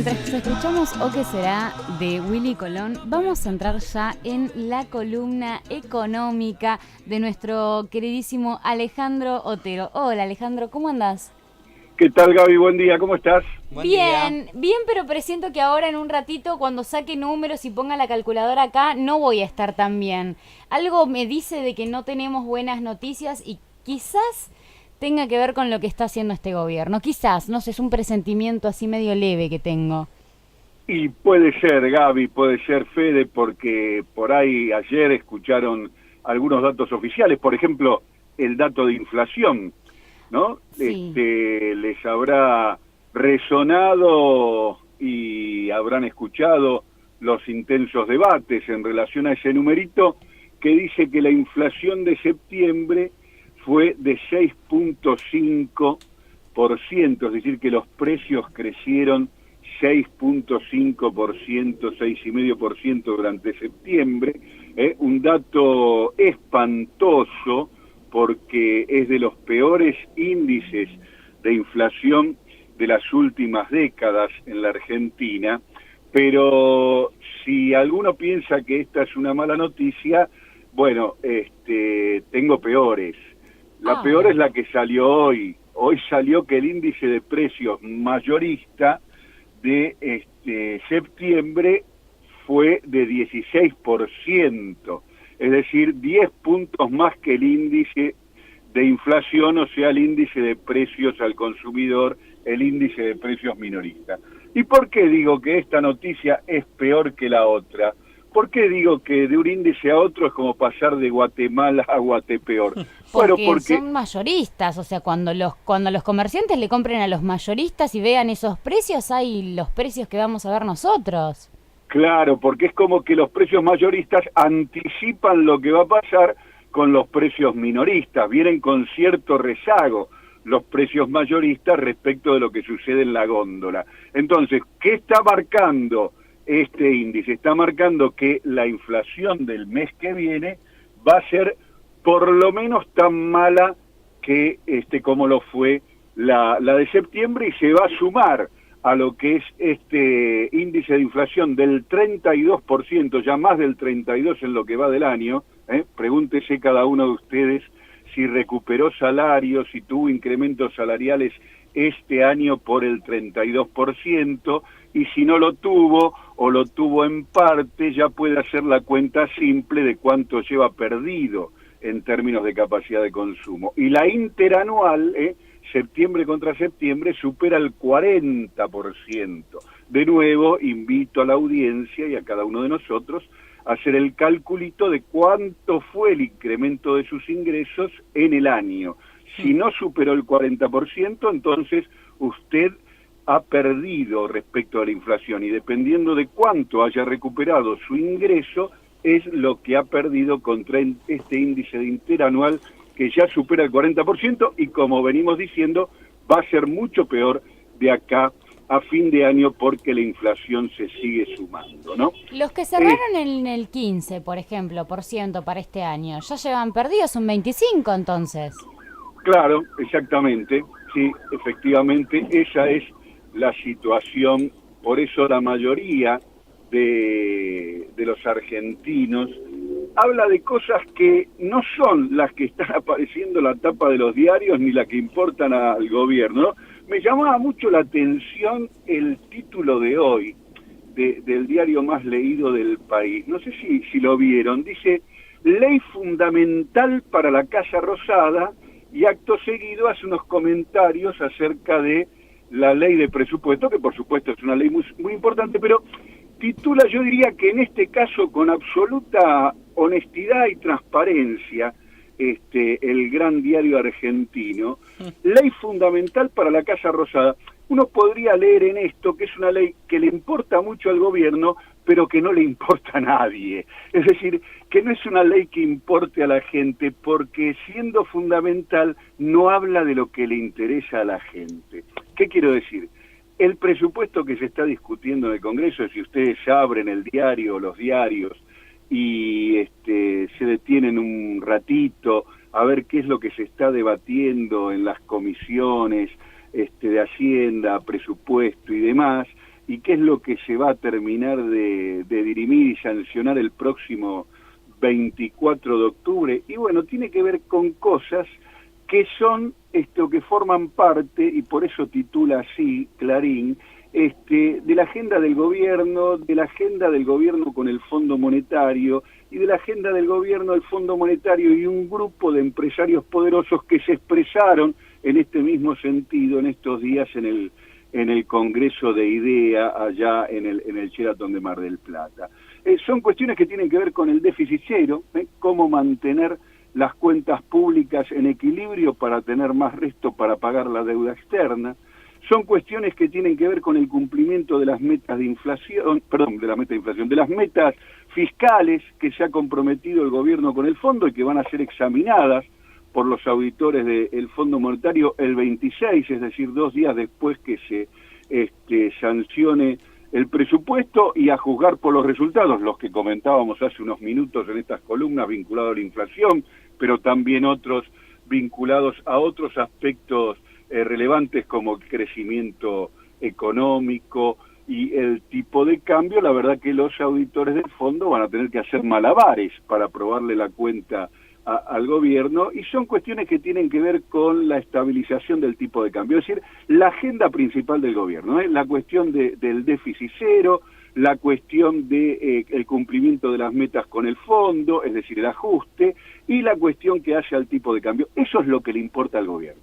Mientras escuchamos O qué será de Willy Colón, vamos a entrar ya en la columna económica de nuestro queridísimo Alejandro Otero. Hola Alejandro, ¿cómo andás? ¿Qué tal, Gaby? Buen día, ¿cómo estás? Buen día. Bien, pero presiento que ahora en un ratito, cuando saque números y ponga la calculadora acá, no voy a estar tan bien. Algo me dice de que no tenemos buenas noticias y quizás tenga que ver con lo que está haciendo este gobierno. Quizás, no sé, es un presentimiento así medio leve que tengo. Y puede ser, Gaby, puede ser, Fede, porque por ahí ayer escucharon algunos datos oficiales, por ejemplo, el dato de inflación, ¿no? Sí. Les habrá resonado y habrán escuchado los intensos debates en relación a ese numerito que dice que la inflación de septiembre fue de 6.5%, es decir, que los precios crecieron 6.5%, 6,5% durante septiembre, un dato espantoso porque es de los peores índices de inflación de las últimas décadas en la Argentina, pero si alguno piensa que esta es una mala noticia, bueno, tengo peores. La peor es la que salió hoy. Hoy salió que el índice de precios mayorista de septiembre fue de 16%, es decir, 10 puntos más que el índice de inflación, o sea, el índice de precios al consumidor, el índice de precios minorista. ¿Y por qué digo que esta noticia es peor que la otra? ¿Por qué digo que de un índice a otro es como pasar de Guatemala a Guatepeor? Bueno, Porque porque son mayoristas, o sea, cuando los comerciantes le compren a los mayoristas y vean esos precios, hay los precios que vamos a ver nosotros. claro, porque es como que los precios mayoristas anticipan lo que va a pasar con los precios minoristas, vienen con cierto rezago los precios mayoristas respecto de lo que sucede en la góndola. Entonces, ¿qué está marcando este índice? Está marcando que la inflación del mes que viene va a ser por lo menos tan mala que como lo fue la de septiembre, y se va a sumar a lo que es este índice de inflación del 32%, ya más del 32% en lo que va del año. Pregúntese cada uno de ustedes si recuperó salarios, si tuvo incrementos salariales este año por el 32%, y si no lo tuvo o lo tuvo en parte, ya puede hacer la cuenta simple de cuánto lleva perdido en términos de capacidad de consumo. Y la interanual, septiembre contra septiembre, supera el 40%. De nuevo, invito a la audiencia y a cada uno de nosotros a hacer el calculito de cuánto fue el incremento de sus ingresos en el año. Si no superó el 40%, entonces usted ha perdido respecto a la inflación, y dependiendo de cuánto haya recuperado su ingreso, es lo que ha perdido contra este índice de interanual que ya supera el 40%, y como venimos diciendo, va a ser mucho peor de acá a fin de año porque la inflación se sigue sumando, ¿no? Los que cerraron en el 15, por ejemplo, por ciento para este año, ya llevan perdidos un 25 entonces. Claro, exactamente, sí, efectivamente, esa es la situación. Por eso la mayoría de los argentinos habla de cosas que no son las que están apareciendo en la tapa de los diarios ni las que importan al gobierno. Me llamaba mucho la atención el título de hoy del diario más leído del país. No sé si lo vieron. Dice: ley fundamental para la Casa Rosada, y acto seguido hace unos comentarios acerca de la ley de presupuesto, que por supuesto es una ley muy, muy importante, pero titula, yo diría que en este caso con absoluta honestidad y transparencia, el gran diario argentino, ley fundamental para la Casa Rosada. Uno podría leer en esto que es una ley que le importa mucho al gobierno, pero que no le importa a nadie. Es decir, que no es una ley que importe a la gente, porque siendo fundamental no habla de lo que le interesa a la gente. ¿Qué quiero decir? El presupuesto que se está discutiendo en el Congreso, si ustedes abren el diario, los diarios, y se detienen un ratito a ver qué es lo que se está debatiendo en las comisiones de Hacienda, presupuesto y demás, y qué es lo que se va a terminar de dirimir y sancionar el próximo 24 de octubre. Y bueno, tiene que ver con cosas que son que forman parte, y por eso titula así Clarín, de la agenda del gobierno con el Fondo Monetario, y de la agenda del gobierno, el Fondo Monetario y un grupo de empresarios poderosos que se expresaron en este mismo sentido en estos días en el Congreso de IDEA, allá en el Sheraton de Mar del Plata. Son cuestiones que tienen que ver con el déficit cero, cómo mantener las cuentas públicas en equilibrio para tener más resto para pagar la deuda externa. Son cuestiones que tienen que ver con el cumplimiento de las metas de inflación, de las metas fiscales que se ha comprometido el gobierno con el fondo y que van a ser examinadas por los auditores del Fondo Monetario el 26, es decir, 2 días después que se sancione el presupuesto, y a juzgar por los resultados, los que comentábamos hace unos minutos en estas columnas vinculados a la inflación, pero también otros vinculados a otros aspectos relevantes como el crecimiento económico y el tipo de cambio. La verdad que los auditores del fondo van a tener que hacer malabares para aprobarle la cuenta al gobierno, y son cuestiones que tienen que ver con la estabilización del tipo de cambio, es decir, la agenda principal del gobierno, la cuestión del déficit cero, la cuestión de el cumplimiento de las metas con el fondo, es decir, el ajuste, y la cuestión que hace al tipo de cambio. Eso es lo que le importa al gobierno.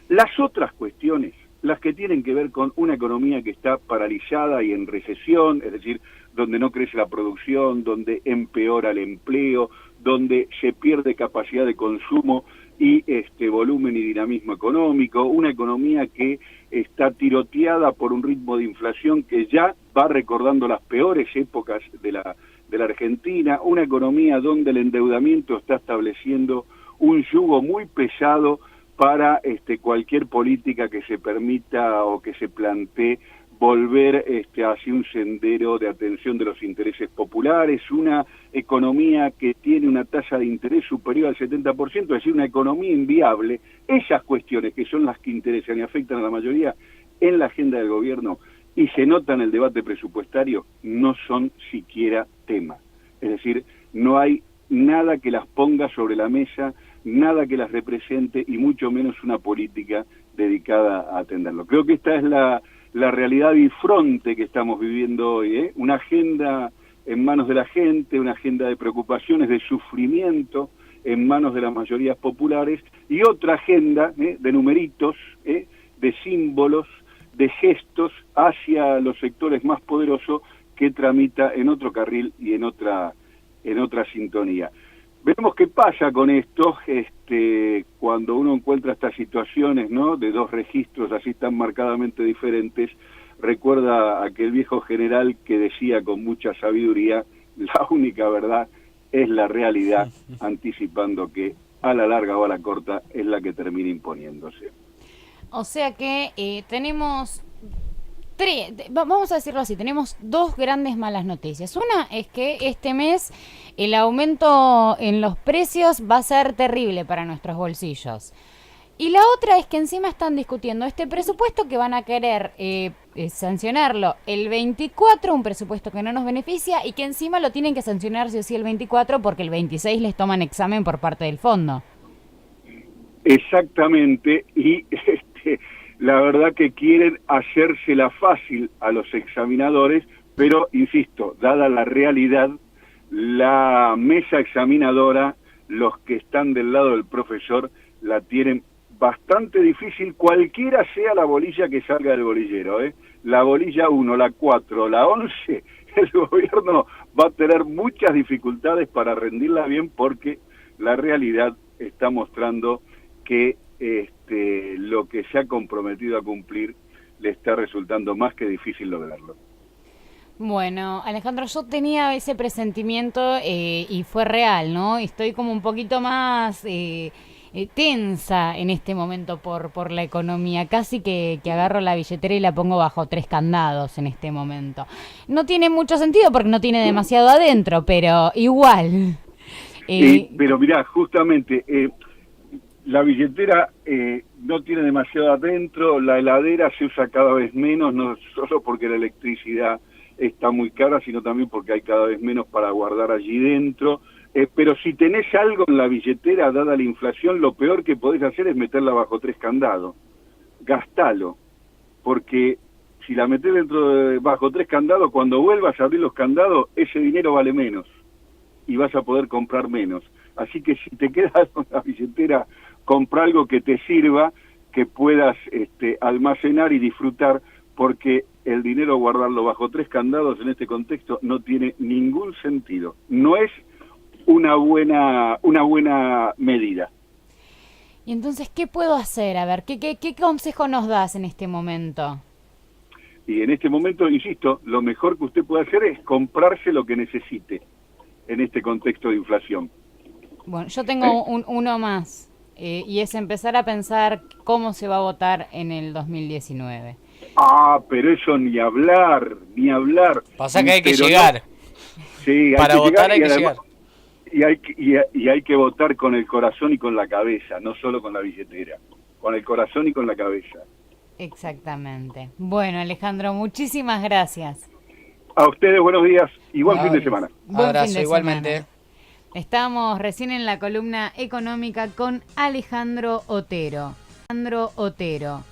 Las otras cuestiones, las que tienen que ver con una economía que está paralizada y en recesión, es decir, donde no crece la producción, donde empeora el empleo, donde se pierde capacidad de consumo y volumen y dinamismo económico, una economía que está tiroteada por un ritmo de inflación que ya va recordando las peores épocas de la Argentina, una economía donde el endeudamiento está estableciendo un yugo muy pesado para cualquier política que se permita o que se plantee volver hacia un sendero de atención de los intereses populares, una economía que tiene una tasa de interés superior al 70%, es decir, una economía inviable. Esas cuestiones que son las que interesan y afectan a la mayoría en la agenda del gobierno y se nota en el debate presupuestario, no son siquiera tema. Es decir, no hay nada que las ponga sobre la mesa, nada que las represente y mucho menos una política dedicada a atenderlo. Creo que esta es la realidad bifronte que estamos viviendo hoy, una agenda en manos de la gente, una agenda de preocupaciones, de sufrimiento en manos de las mayorías populares, y otra agenda de numeritos, de símbolos, de gestos hacia los sectores más poderosos, que tramita en otro carril y en otra sintonía. Veremos qué pasa con esto cuando uno encuentra estas situaciones, ¿no?, de dos registros así tan marcadamente diferentes. Recuerda aquel viejo general que decía con mucha sabiduría: la única verdad es la realidad, anticipando que a la larga o a la corta es la que termina imponiéndose. O sea que tenemos vamos a decirlo así, tenemos 2 grandes malas noticias. Una es que este mes el aumento en los precios va a ser terrible para nuestros bolsillos. Y la otra es que encima están discutiendo este presupuesto que van a querer sancionarlo el 24, un presupuesto que no nos beneficia, y que encima lo tienen que sancionar sí o sí el 24 porque el 26 les toman examen por parte del fondo. Exactamente, y la verdad que quieren hacérsela fácil a los examinadores, pero, insisto, dada la realidad, la mesa examinadora, los que están del lado del profesor, la tienen bastante difícil, cualquiera sea la bolilla que salga del bolillero, la bolilla 1, la 4, la 11, el gobierno va a tener muchas dificultades para rendirla bien, porque la realidad está mostrando que lo que se ha comprometido a cumplir le está resultando más que difícil lograrlo. Bueno, Alejandro, yo tenía ese presentimiento y fue real, ¿no? Estoy como un poquito más tensa en este momento por la economía. Casi que agarro la billetera y la pongo bajo 3 candados en este momento. No tiene mucho sentido porque no tiene demasiado adentro, pero igual. Pero mirá, justamente, la billetera no tiene demasiado adentro, la heladera se usa cada vez menos, no solo porque la electricidad está muy cara, sino también porque hay cada vez menos para guardar allí dentro. Pero si tenés algo en la billetera, dada la inflación, lo peor que podés hacer es meterla bajo 3 candados. Gastalo, porque si la metés bajo 3 candados, cuando vuelvas a abrir los candados, ese dinero vale menos y vas a poder comprar menos. Así que si te quedas con la billetera, compra algo que te sirva, que puedas almacenar y disfrutar, porque el dinero guardarlo bajo 3 candados en este contexto no tiene ningún sentido. No es una buena medida. Y entonces, ¿qué puedo hacer? A ver, ¿qué consejo nos das en este momento? Y en este momento, insisto, lo mejor que usted puede hacer es comprarse lo que necesite en este contexto de inflación. Bueno, yo tengo uno más, y es empezar a pensar cómo se va a votar en el 2019. Pero eso ni hablar, ni hablar. Pasa que hay que Pero llegar. Sí, hay Para que votar llegar, hay que llegar. Y hay que votar con el corazón y con la cabeza, no solo con la billetera, con el corazón y con la cabeza. Exactamente. Bueno, Alejandro, muchísimas gracias. A ustedes buenos días y buen fin de semana. Buen Abrazo, fin de igualmente. semana. Estamos recién en la columna económica con Alejandro Otero. Alejandro Otero.